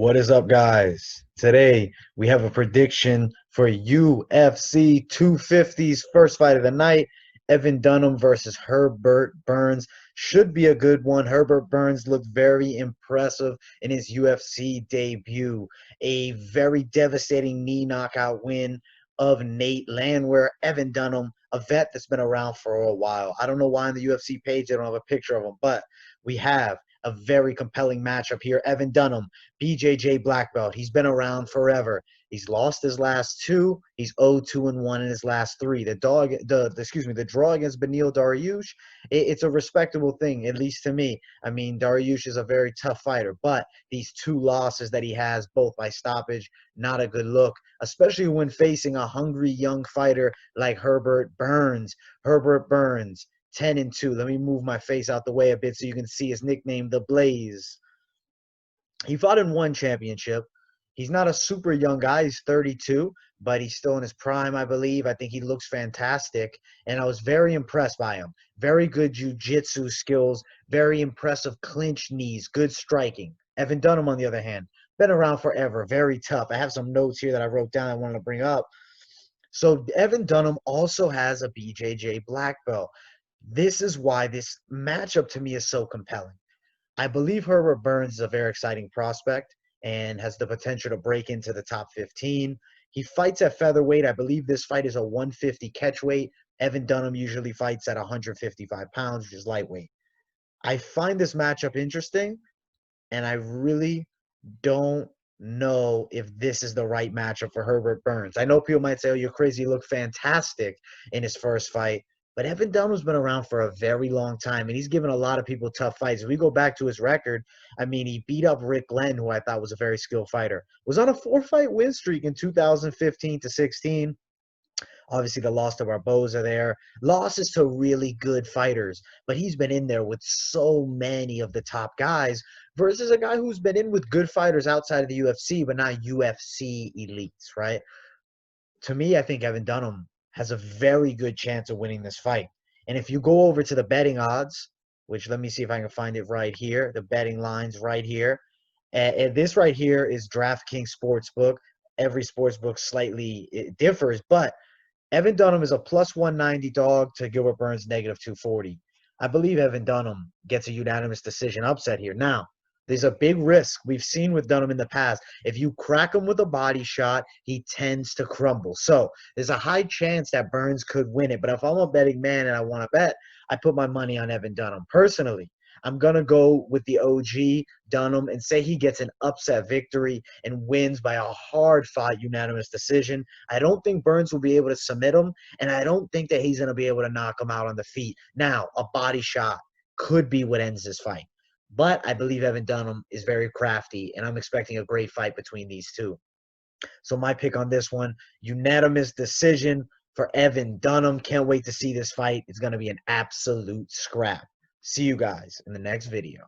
What is up, guys? Today we have a prediction for UFC 250's first fight of the night. Evan Dunham versus Herbert Burns. Should be a good one. Herbert Burns looked very impressive in his UFC debut. A very devastating knee knockout win of Nate Landwehr. Evan Dunham, a vet that's been around for a while. I don't know why on the UFC page they don't have a picture of him, but we have a very compelling matchup here. Evan Dunham, BJJ black belt. He's been around forever. He's lost his last two. He's 0-2-1 in his last three. The draw against Beneil Dariush, it's a respectable thing, at least to me. I mean, Dariush is a very tough fighter, but these two losses that he has, both by stoppage, not a good look, especially when facing a hungry young fighter like Herbert Burns. Herbert Burns, 10-2. Let me move my face out the way a bit so you can see his nickname, The Blaze. He fought in one championship. He's not a super young guy. He's 32, but he's still in his prime, I believe. I think he looks fantastic, and I was very impressed by him. Very good jiu-jitsu skills, very impressive clinch knees, good striking. Evan Dunham, on the other hand, been around forever, very tough. I have some notes here that I wrote down I wanted to bring up. So Evan Dunham also has a BJJ black belt. This is why this matchup to me is so compelling. I believe Herbert Burns is a very exciting prospect and has the potential to break into the top 15. He fights at featherweight. I believe this fight is a 150 catchweight. Evan Dunham usually fights at 155 pounds, which is lightweight. I find this matchup interesting, and I really don't know if this is the right matchup for Herbert Burns. I know people might say, oh, you're crazy. He looked fantastic in his first fight. But Evan Dunham's been around for a very long time, and he's given a lot of people tough fights. If we go back to his record, I mean, he beat up Rick Glenn, who I thought was a very skilled fighter. Was on a 4-fight win streak in 2015 to 16. Obviously, the loss to Barboza there. Losses to really good fighters. But he's been in there with so many of the top guys versus a guy who's been in with good fighters outside of the UFC, but not UFC elites, right? To me, I think Evan Dunham has a very good chance of winning this fight. And if you go over to the betting odds, which let me see if I can find it right here, the betting lines right here. And this right here is DraftKings Sportsbook. Every sportsbook slightly it differs, but Evan Dunham is a plus 190 dog to Gilbert Burns negative 240. I believe Evan Dunham gets a unanimous decision upset here. Now, there's a big risk we've seen with Dunham in the past. If you crack him with a body shot, he tends to crumble. So there's a high chance that Burns could win it. But if I'm a betting man and I want to bet, I put my money on Evan Dunham. Personally, I'm going to go with the OG Dunham and say he gets an upset victory and wins by a hard-fought unanimous decision. I don't think Burns will be able to submit him, and I don't think that he's going to be able to knock him out on the feet. Now, a body shot could be what ends this fight. But I believe Evan Dunham is very crafty, and I'm expecting a great fight between these two. So my pick on this one, unanimous decision for Evan Dunham. Can't wait to see this fight. It's going to be an absolute scrap. See you guys in the next video.